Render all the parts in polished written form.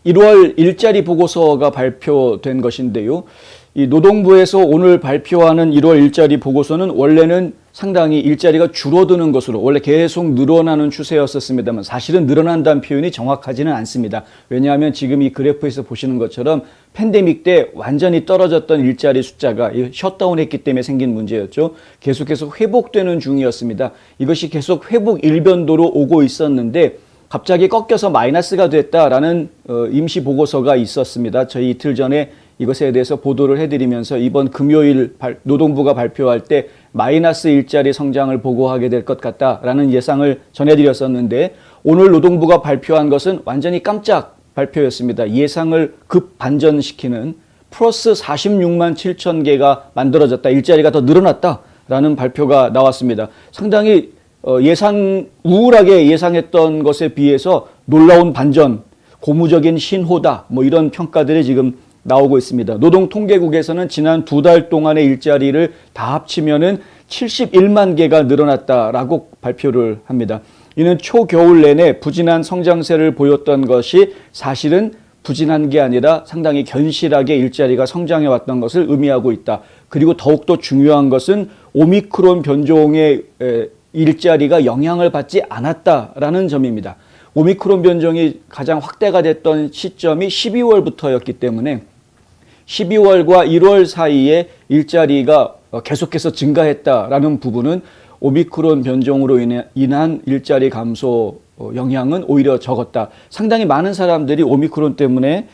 1월 일자리 보고서가 발표된 것인데요. 이 노동부에서 오늘 발표하는 1월 일자리 보고서는 원래는 상당히 일자리가 줄어드는 것으로 원래 계속 늘어나는 추세였었습니다만 사실은 늘어난다는 표현이 정확하지는 않습니다. 왜냐하면 지금 이 그래프에서 보시는 것처럼 팬데믹 때 완전히 떨어졌던 일자리 숫자가 셧다운했기 때문에 생긴 문제였죠. 계속해서 회복되는 중이었습니다. 이것이 계속 회복 일변도로 오고 있었는데 갑자기 꺾여서 마이너스가 됐다라는 임시 보고서가 있었습니다. 저희 이틀 전에 이것에 대해서 보도를 해드리면서 이번 금요일 노동부가 발표할 때 마이너스 일자리 성장을 보고하게 될 것 같다라는 예상을 전해드렸었는데 오늘 노동부가 발표한 것은 완전히 깜짝 발표였습니다. 예상을 급 반전시키는 플러스 46만 7천 개가 만들어졌다. 일자리가 더 늘어났다라는 발표가 나왔습니다. 상당히 우울하게 예상했던 것에 비해서 놀라운 반전, 고무적인 신호다. 뭐 이런 평가들이 지금 나오고 있습니다. 노동통계국에서는 지난 2달 동안의 일자리를 다 합치면은 71만 개가 늘어났다라고 발표를 합니다. 이는 초겨울 내내 부진한 성장세를 보였던 것이 사실은 부진한 게 아니라 상당히 견실하게 일자리가 성장해 왔던 것을 의미하고 있다. 그리고 더욱더 중요한 것은 오미크론 변종의 일자리가 영향을 받지 않았다라는 점입니다. 오미크론 변종이 가장 확대가 됐던 시점이 12월부터였기 때문에 12월과 1월 사이에 일자리가 계속해서 증가했다라는 부분은 오미크론 변종으로 인한 일자리 감소 영향은 오히려 적었다. 상당히 많은 사람들이 오미크론 때문에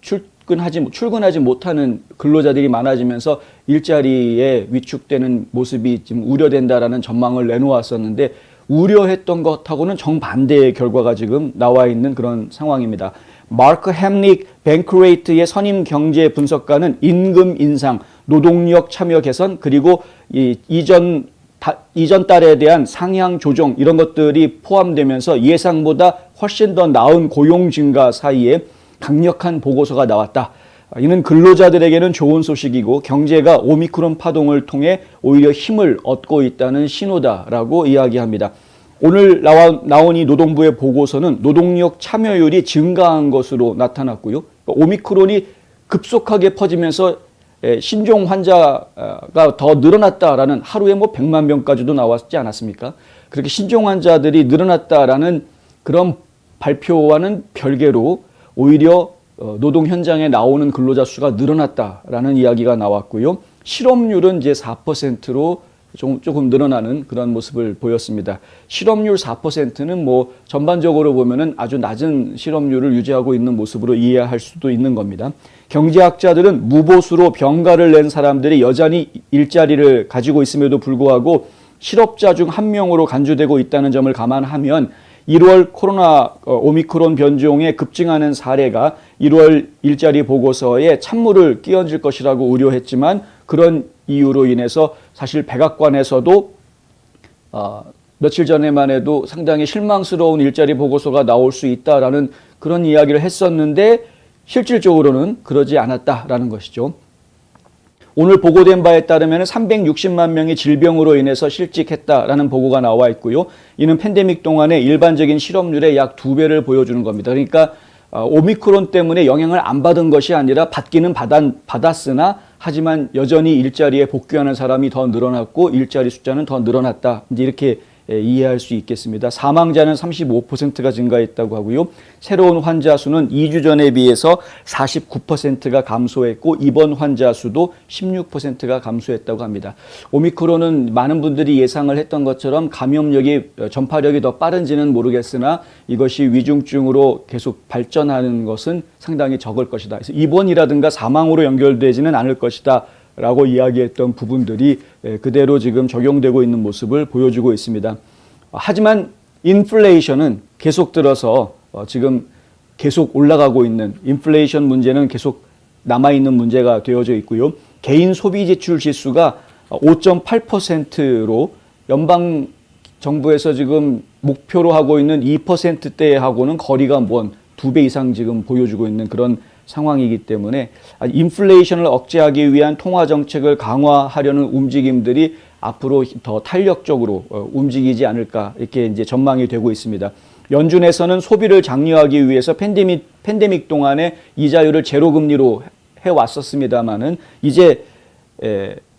출근하지 못하는 근로자들이 많아지면서 일자리에 위축되는 모습이 지금 우려된다라는 전망을 내놓았었는데 우려했던 것하고는 정반대의 결과가 지금 나와 있는 그런 상황입니다. 마크 햄릭 뱅크레이트의 선임 경제 분석가는 임금 인상, 노동력 참여 개선, 그리고 이전 달에 대한 상향 조정 이런 것들이 포함되면서 예상보다 훨씬 더 나은 고용 증가 사이에 강력한 보고서가 나왔다. 이는 근로자들에게는 좋은 소식이고 경제가 오미크론 파동을 통해 오히려 힘을 얻고 있다는 신호다라고 이야기합니다. 오늘 나온 이 노동부의 보고서는 노동력 참여율이 증가한 것으로 나타났고요. 오미크론이 급속하게 퍼지면서 신종 환자가 더 늘어났다라는 하루에 100만 명까지도 나왔지 않았습니까? 그렇게 신종 환자들이 늘어났다라는 그런 발표와는 별개로 오히려 노동 현장에 나오는 근로자 수가 늘어났다라는 이야기가 나왔고요. 실업률은 이제 4%로 조금 늘어나는 그런 모습을 보였습니다. 실업률 4%는 전반적으로 보면은 아주 낮은 실업률을 유지하고 있는 모습으로 이해할 수도 있는 겁니다. 경제학자들은 무보수로 병가를 낸 사람들이 여전히 일자리를 가지고 있음에도 불구하고 실업자 중 한 명으로 간주되고 있다는 점을 감안하면 1월 오미크론 변종에 급증하는 사례가 1월 일자리 보고서에 찬물을 끼얹을 것이라고 우려했지만 그런 이유로 인해서 사실 백악관에서도 며칠 전에만 해도 상당히 실망스러운 일자리 보고서가 나올 수 있다라는 그런 이야기를 했었는데 실질적으로는 그러지 않았다라는 것이죠. 오늘 보고된 바에 따르면 360만 명이 질병으로 인해서 실직했다라는 보고가 나와 있고요. 이는 팬데믹 동안의 일반적인 실업률의 약 2배를 보여주는 겁니다. 그러니까 오미크론 때문에 영향을 안 받은 것이 아니라 받기는 받았으나 하지만 여전히 일자리에 복귀하는 사람이 더 늘어났고 일자리 숫자는 더 늘어났다. 이제 이렇게 이해할 수 있겠습니다. 사망자는 35%가 증가했다고 하고요. 새로운 환자 수는 2주 전에 비해서 49%가 감소했고 입원 환자 수도 16%가 감소했다고 합니다. 오미크론은 많은 분들이 예상을 했던 것처럼 감염력이 전파력이 더 빠른지는 모르겠으나 이것이 위중증으로 계속 발전하는 것은 상당히 적을 것이다. 그래서 입원이라든가 사망으로 연결되지는 않을 것이다. 라고 이야기했던 부분들이 그대로 지금 적용되고 있는 모습을 보여주고 있습니다. 하지만 인플레이션은 계속 들어서 지금 계속 올라가고 있는 인플레이션 문제는 계속 남아있는 문제가 되어져 있고요. 개인 소비 지출 지수가 5.8%로 연방 정부에서 지금 목표로 하고 있는 2%대하고는 거리가 먼 2배 이상 지금 보여주고 있는 그런 상황이기 때문에 인플레이션을 억제하기 위한 통화 정책을 강화하려는 움직임들이 앞으로 더 탄력적으로 움직이지 않을까 이렇게 이제 전망이 되고 있습니다. 연준에서는 소비를 장려하기 위해서 팬데믹 동안에 이자율을 제로 금리로 해왔었습니다만은 이제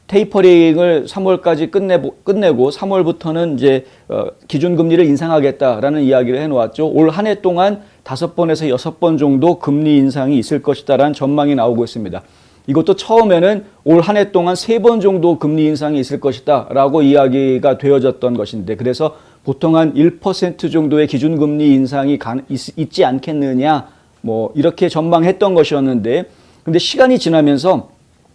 테이퍼링을 3월까지 끝내고 3월부터는 이제 기준금리를 인상하겠다라는 이야기를 해놓았죠. 올 한 해 동안 5번에서 6번 정도 금리 인상이 있을 것이다라는 전망이 나오고 있습니다. 이것도 처음에는 올 한 해 동안 3번 정도 금리 인상이 있을 것이다라고 이야기가 되어졌던 것인데, 그래서 보통 한 1% 정도의 기준금리 인상이 있지 않겠느냐, 뭐 이렇게 전망했던 것이었는데, 근데 시간이 지나면서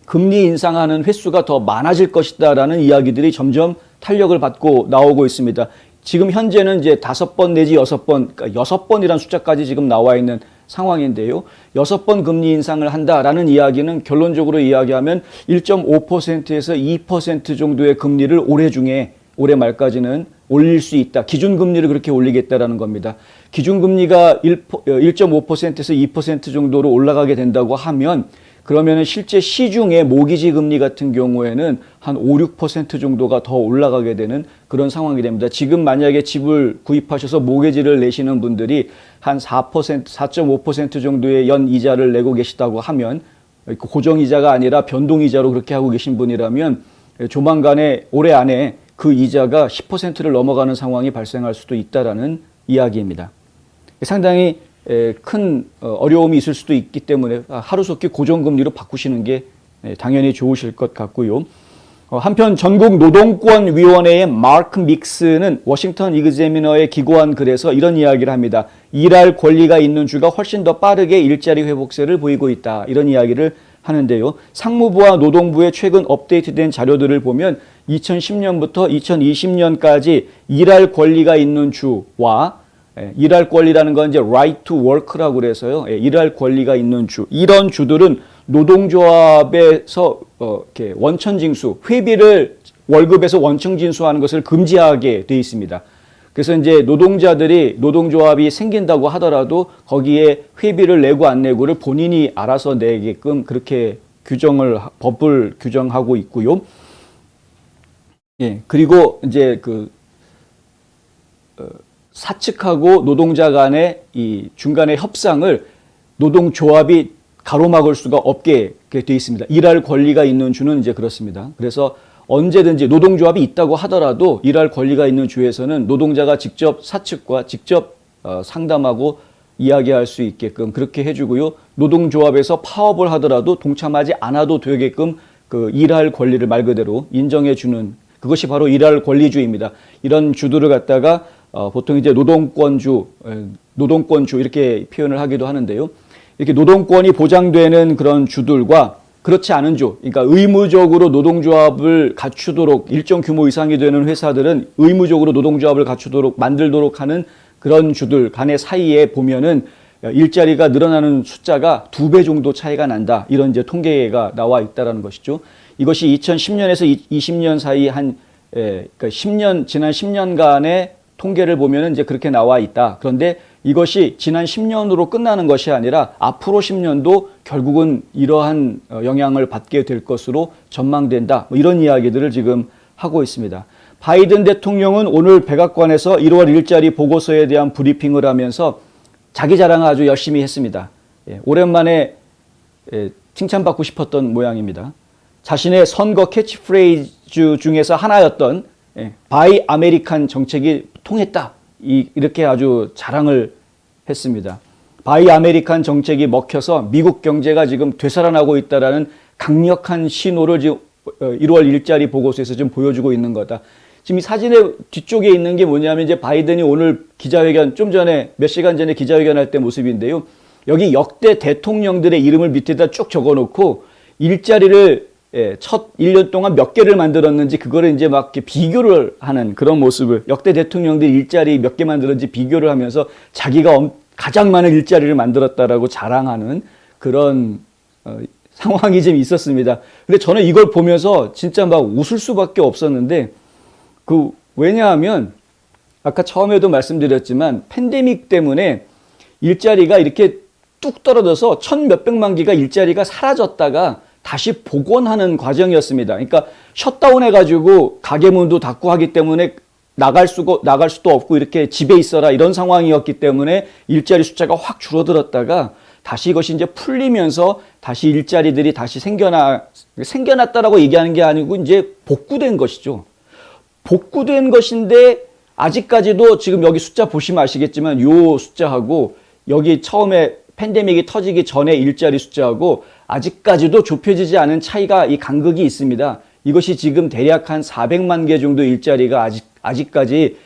금리 인상하는 횟수가 더 많아질 것이다라는 이야기들이 점점 탄력을 받고 나오고 있습니다. 지금 현재는 이제 5번 내지 6번, 그러니까 6번이라는 숫자까지 지금 나와 있는 상황인데요. 6번 금리 인상을 한다라는 이야기는 결론적으로 이야기하면 1.5%에서 2% 정도의 금리를 올해 말까지는 올릴 수 있다. 기준금리를 그렇게 올리겠다라는 겁니다. 기준금리가 1.5%에서 2% 정도로 올라가게 된다고 하면, 그러면은 실제 시중의 모기지 금리 같은 경우에는 한 5, 6% 정도가 더 올라가게 되는 그런 상황이 됩니다. 지금 만약에 집을 구입하셔서 모기지를 내시는 분들이 한 4%, 4.5% 정도의 연 이자를 내고 계시다고 하면, 고정이자가 아니라 변동이자로 그렇게 하고 계신 분이라면 조만간에 올해 안에 그 이자가 10%를 넘어가는 상황이 발생할 수도 있다라는 이야기입니다. 상당히 큰 어려움이 있을 수도 있기 때문에 하루속히 고정금리로 바꾸시는 게 당연히 좋으실 것 같고요. 한편 전국노동권위원회의 마크 믹스는 워싱턴 이그제미너에 기고한 글에서 이런 이야기를 합니다. 일할 권리가 있는 주가 훨씬 더 빠르게 일자리 회복세를 보이고 있다. 이런 이야기를 하는데요. 상무부와 노동부의 최근 업데이트된 자료들을 보면 2010년부터 2020년까지 일할 권리가 있는 주와 일할 권리라는 건 이제 right to work라고 그래서요. 일할 권리가 있는 주. 이런 주들은 노동조합에서 이렇게 원천징수, 회비를 월급에서 원천징수하는 것을 금지하게 돼 있습니다. 그래서 이제 노동자들이 노동조합이 생긴다고 하더라도 거기에 회비를 내고 안 내고를 본인이 알아서 내게끔 그렇게 법을 규정하고 있고요. 예, 그리고 이제 사측하고 노동자 간의 이 중간의 협상을 노동조합이 가로막을 수가 없게 돼 있습니다. 일할 권리가 있는 주는 이제 그렇습니다. 그래서 언제든지 노동조합이 있다고 하더라도 일할 권리가 있는 주에서는 노동자가 직접 사측과 직접 상담하고 이야기할 수 있게끔 그렇게 해주고요. 노동조합에서 파업을 하더라도 동참하지 않아도 되게끔 그 일할 권리를 말 그대로 인정해주는, 그것이 바로 일할 권리주의입니다. 이런 주들을 갖다가 보통 이제 노동권주 이렇게 표현을 하기도 하는데요. 이렇게 노동권이 보장되는 그런 주들과 그렇지 않은 주, 그러니까 의무적으로 노동조합을 갖추도록, 일정 규모 이상이 되는 회사들은 의무적으로 노동조합을 만들도록 하는 그런 주들 간의 사이에 보면은 일자리가 늘어나는 숫자가 2배 정도 차이가 난다. 이런 이제 통계가 나와 있다라는 것이죠. 이것이 2010년에서 20년 사이 그러니까 지난 10년간의 통계를 보면은 이제 그렇게 나와 있다. 그런데 이것이 지난 10년으로 끝나는 것이 아니라 앞으로 10년도 결국은 이러한 영향을 받게 될 것으로 전망된다. 뭐 이런 이야기들을 지금 하고 있습니다. 바이든 대통령은 오늘 백악관에서 1월 일자리 보고서에 대한 브리핑을 하면서 자기 자랑을 아주 열심히 했습니다. 오랜만에 칭찬받고 싶었던 모양입니다. 자신의 선거 캐치프레이즈 중에서 하나였던 바이 아메리칸 정책이 통했다. 이렇게 아주 자랑을 했습니다. 바이 아메리칸 정책이 먹혀서 미국 경제가 지금 되살아나고 있다라는 강력한 신호를 지금 1월 일자리 보고서에서 좀 보여주고 있는 거다. 지금 이 사진의 뒤쪽에 있는 게 뭐냐면 이제 바이든이 오늘 기자회견 몇 시간 전에 기자회견할 때 모습인데요. 여기 역대 대통령들의 이름을 밑에다 쭉 적어놓고 일자리를 첫 1년 동안 몇 개를 만들었는지 그거를 이제 막 이렇게 비교를 하는 그런 모습을, 역대 대통령들이 일자리 몇 개 만들었는지 비교를 하면서 자기가 가장 많은 일자리를 만들었다라고 자랑하는 그런 상황이 좀 있었습니다. 근데 저는 이걸 보면서 진짜 막 웃을 수밖에 없었는데, 왜냐하면 아까 처음에도 말씀드렸지만 팬데믹 때문에 일자리가 이렇게 뚝 떨어져서 1,몇백만 개가 일자리가 사라졌다가 다시 복원하는 과정이었습니다. 그러니까 셧다운 해가지고 가게 문도 닫고 하기 때문에 나갈 수도 없고 이렇게 집에 있어라 이런 상황이었기 때문에 일자리 숫자가 확 줄어들었다가 다시 이것이 이제 풀리면서 다시 일자리들이 다시 생겨났다라고 얘기하는 게 아니고 이제 복구된 것이죠. 복구된 것인데 아직까지도 지금 여기 숫자 보시면 아시겠지만 요 숫자하고 여기 처음에 팬데믹이 터지기 전에 일자리 숫자하고 아직까지도 좁혀지지 않은 차이가 이 간극이 있습니다. 이것이 지금 대략 한 400만 개 정도 일자리가 아직까지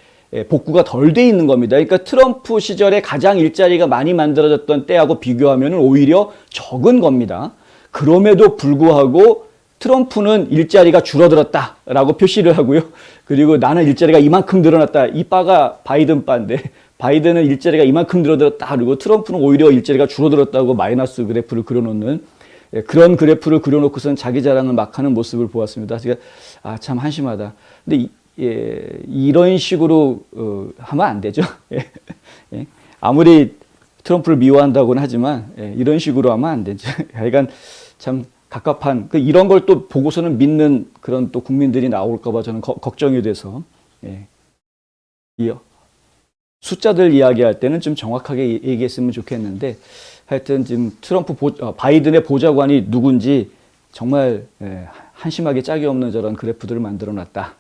복구가 덜 돼 있는 겁니다. 그러니까 트럼프 시절에 가장 일자리가 많이 만들어졌던 때하고 비교하면 오히려 적은 겁니다. 그럼에도 불구하고 트럼프는 일자리가 줄어들었다라고 표시를 하고요. 그리고 나는 일자리가 이만큼 늘어났다. 이 바가 바이든 바인데 바이든은 일자리가 이만큼 늘어들었다. 그리고 트럼프는 오히려 일자리가 줄어들었다고 마이너스 그래프를 그려놓는 그런 그래프를 그려놓고선 자기 자랑을 막 하는 모습을 보았습니다. 제가 참 한심하다. 근데 이런 식으로 하면 안 되죠. 예. 아무리 트럼프를 미워한다고는 하지만 이런 식으로 하면 안 되죠. 하여간 참 갑갑한 이런 걸 또 보고서는 믿는 그런 또 국민들이 나올까 봐 저는 걱정이 돼서 이 숫자들 이야기할 때는 좀 정확하게 얘기했으면 좋겠는데 하여튼 지금 바이든의 보좌관이 누군지 정말 한심하게 짝이 없는 저런 그래프들을 만들어 놨다.